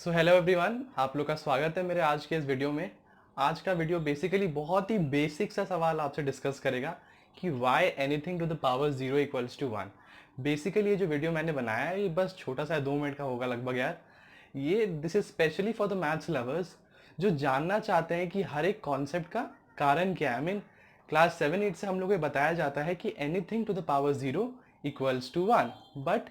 So hello everyone, आप लोग का स्वागत है मेरे आज के इस वीडियो में। आज का वीडियो बेसिकली बहुत ही बेसिक सा सवाल आपसे डिस्कस करेगा कि why anything to the power 0 equals to 1। Basically ये जो वीडियो मैंने बनाया है ये बस छोटा सा 2 मिनट का होगा लगभग यार। ये this is specially for the maths lovers जो जानना चाहते हैं कि हर एक कॉन्सेप्ट का कारण क्या है। आई मीन क्लास 7-8 से हम लोग को बताया जाता है कि anything to the power 0 equals to 1, but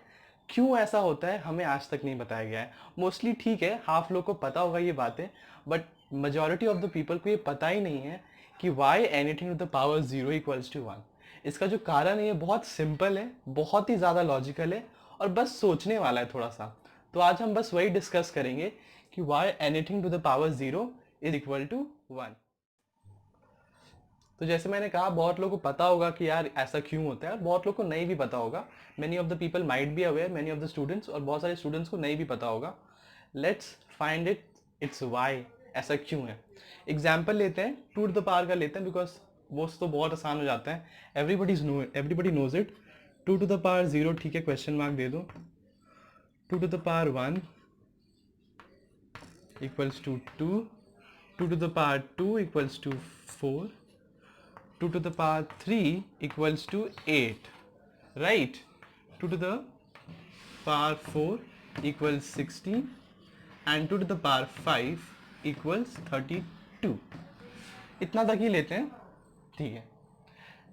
क्यों ऐसा होता है हमें आज तक नहीं बताया गया है। मोस्टली ठीक है, हाफ लोग को पता होगा ये बातें, but majority of the people को ये पता ही नहीं है कि why anything to the power 0 equals to 1। इसका जो कारण है ये बहुत सिंपल है, बहुत ही ज़्यादा लॉजिकल है और बस सोचने वाला है थोड़ा सा। तो आज हम बस वही डिस्कस करेंगे कि why anything to the power 0 is equal to 1। तो जैसे मैंने कहा, बहुत लोगों को पता होगा कि यार ऐसा क्यों होता है और बहुत लोगों को नहीं भी पता होगा। Many of the people might be aware, many of the students, और बहुत सारे स्टूडेंट्स को नहीं भी पता होगा। लेट्स फाइंड इट्स वाई, ऐसा क्यों है। एग्जाम्पल लेते हैं, टू टू द पावर का लेते हैं, बिकॉज वो तो बहुत आसान हो जाता है। Everybody knows it. Two to the power 0, ठीक है, क्वेश्चन मार्क दे दो। Two to the power 1 equals to 2, two to the power 2 equals to 4, 2 to the power 3 equals to 8, right? 2 to the power 4 equals 16 and 2 to the power 5 equals 32। इतना तक ही लेते हैं, ठीक है।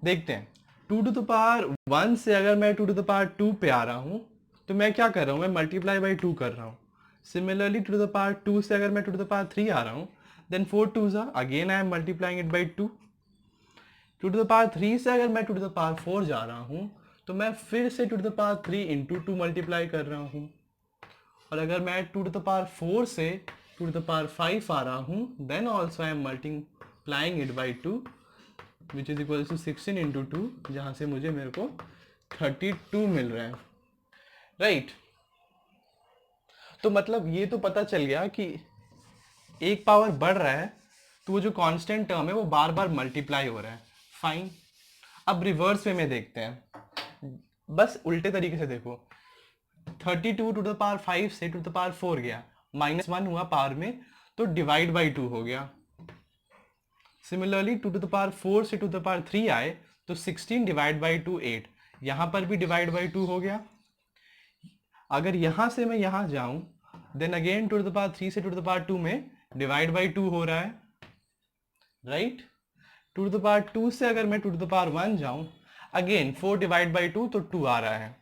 देखते हैं, 2 to the power 1 से अगर मैं 2 to the power 2 पे आ रहा हूँ तो मैं क्या कर रहा हूँ, मैं मल्टीप्लाई बाई 2 कर रहा हूँ। सिमिलरली 2 to the power 2 से अगर मैं 2 to the power 3 आ रहा हूँ, then 4 2s are, again I am multiplying it by 2। 2 to the power 3 से अगर मैं 2 to the power 4 जा रहा हूँ तो मैं फिर से 2 to the power 3 into 2 multiply कर रहा हूँ। और अगर मैं 2 to the power 4 से 2 to the power 5 आ रहा हूँ, then also I am multiplying it by 2 which is equal to 16 into 2, जहाँ से मेरे को 32 मिल रहा है, राइट। तो मतलब ये तो पता चल गया कि एक पावर बढ़ रहा है तो वो जो कांस्टेंट टर्म है वो बार बार मल्टीप्लाई हो रहा है। फाइन, अब रिवर्स वे में देखते हैं, बस उल्टे तरीके से देखो। 32 टू द पावर 5 से टू द पावर 4 गया, -1 हुआ पावर में, तो डिवाइड बाई 2 हो गया। सिमिलरली 2 टू द पावर 4 से 2 द पावर 3 आए तो 16 डिवाइड बाई 2 8, यहां पर भी डिवाइड बाई 2 हो गया। अगर यहां से मैं यहां जाऊं, then again 2 to the power 3 से 2 टू द पावर 2 में डिवाइड बाई 2 हो रहा है, राइट। 2 टू द पावर 2 से अगर मैं 2 टू द पावर 1 जाऊं, अगेन 4 डिवाइड बाई 2 तो 2 आ रहा है।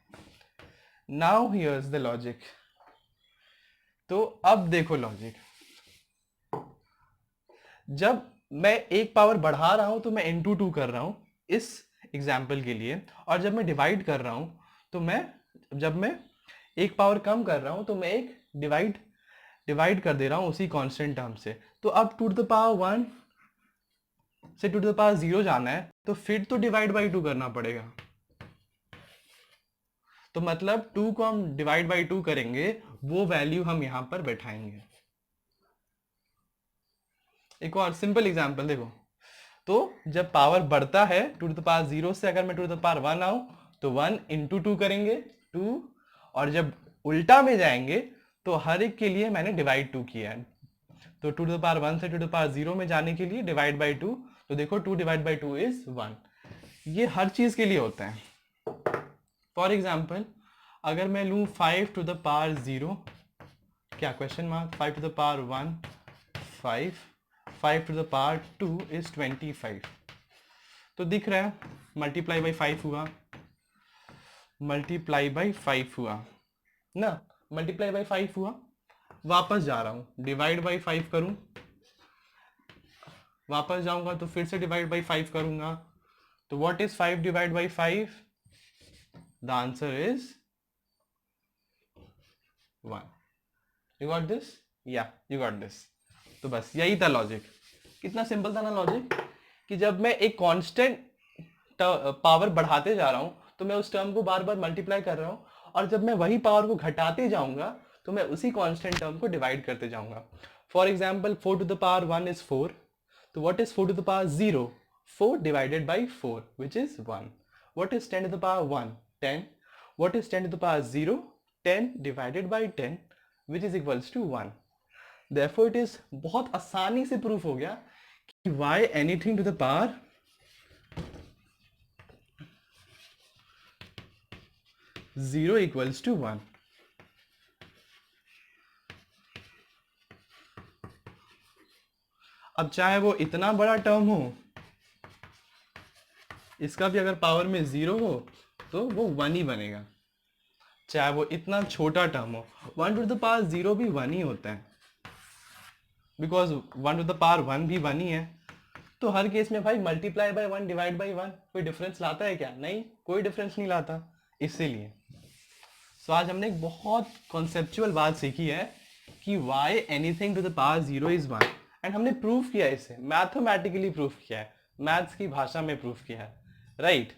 Now here's the logic. तो अब देखो लॉजिक, जब मैं एक पावर बढ़ा रहा हूं तो मैं इंटू 2 कर रहा हूं इस एग्जाम्पल के लिए, और जब मैं डिवाइड कर रहा हूं तो जब मैं एक पावर कम कर रहा हूं तो मैं एक डिवाइड कर दे रहा हूं उसी कांस्टेंट टर्म से। तो अब 2 टू द पावर 1 से 2 टू द पावर 0 जाना है तो फिर तो डिवाइड बाई 2 करना पड़ेगा। तो मतलब 2 को हम डिवाइड बाई 2 करेंगे, वो वैल्यू हम यहां पर बैठाएंगे। एक और सिंपल एग्जांपल देखो। तो जब पावर बढ़ता है 2 टू द पावर 0 से अगर मैं 2 टू द पावर 1 आऊं तो 1 इंटू 2 करेंगे 2, और जब उल्टा में जाएंगे तो हर एक के लिए मैंने डिवाइड 2 किया है। तो 2 टू द पावर 1 से 2 टू द पावर 0 में जाने के लिए डिवाइड बाई 2, तो देखो 2 डिवाइड बाई 2 इज 1। ये हर चीज के लिए होता है। फॉर एग्जाम्पल अगर मैं लूँ 5 टू द पावर 0, क्या question mark, 5 to the power 1 5, 5 to the power 2 is 25। तो दिख रहा है मल्टीप्लाई बाई 5 हुआ, मल्टीप्लाई बाई 5 हुआ ना, मल्टीप्लाई बाई 5 हुआ। वापस जा रहा हूँ, डिवाइड बाई 5 करूँ, वापस जाऊंगा तो फिर से डिवाइड बाई 5 करूंगा। तो what is 5 divide by 5? The answer is 1। You got this? या यू गॉट दिस। तो बस यही था लॉजिक। कितना सिंपल था ना लॉजिक, कि जब मैं एक कांस्टेंट पावर बढ़ाते जा रहा हूं तो मैं उस टर्म को बार बार मल्टीप्लाई कर रहा हूं, और जब मैं वही पावर को घटाते जाऊंगा तो मैं उसी कांस्टेंट टर्म को डिवाइड करते जाऊंगा। For example 4 to the power 1 is 4, तो what is 4 to the power 0? 4 divided by 4 which is 1। What is 10 to the power 1? 10। What is 10 to the power 0? 10 divided by 10 which is equals to 1। Therefore it is बहुत आसानी से proof हो गया कि y anything to the power 0 equals to 1. अब चाहे वो इतना बड़ा टर्म हो, इसका भी अगर पावर में 0 हो तो वो 1 ही बनेगा. चाहे वो इतना छोटा टर्म हो, 1 टू द पावर 0 भी 1 ही होता है, बिकॉज 1 टू द पावर 1 भी 1 ही है. तो हर केस में भाई मल्टीप्लाई बाय 1 डिवाइड बाय 1 कोई डिफरेंस लाता है क्या? नहीं, कोई डिफरेंस नहीं लाता. इसीलिए सो आज हमने एक बहुत कॉन्सेप्चुअल बात सीखी है कि y anything to the power 0 is 1. And हमने प्रूफ किया है, इसे मैथमेटिकली प्रूफ किया है, मैथ्स की भाषा में प्रूफ किया है, राइट.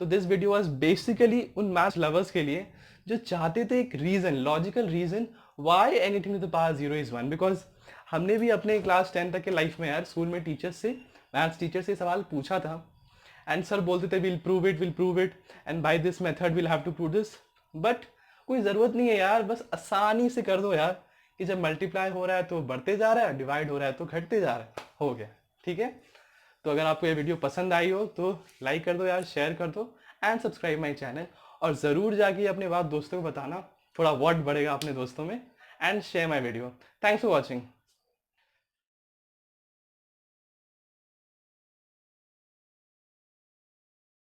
तो दिस वीडियो वाज बेसिकली उन मैथ्स लवर्स के लिए जो चाहते थे एक reason, logical reason why anything to the power 0 is 1. Because हमने भी अपने क्लास 10 तक के लाइफ में यार स्कूल में टीचर से, मैथ्स टीचर से सवाल पूछा था एंड सर बोलते थे will prove it and by this method will have to prove this. But कोई ज़रूरत नहीं है यार, बस आसानी से कर दो यार कि जब मल्टीप्लाई हो रहा है तो बढ़ते जा रहा है, डिवाइड हो रहा है तो घटते जा रहा है, हो गया. ठीक है, तो अगर आपको ये वीडियो पसंद आई हो तो लाइक कर दो यार, शेयर कर दो एंड सब्सक्राइब माय चैनल. और ज़रूर जाके अपने बात दोस्तों को बताना, थोड़ा वर्ड बढ़ेगा अपने दोस्तों में. And share my video. Thanks for watching.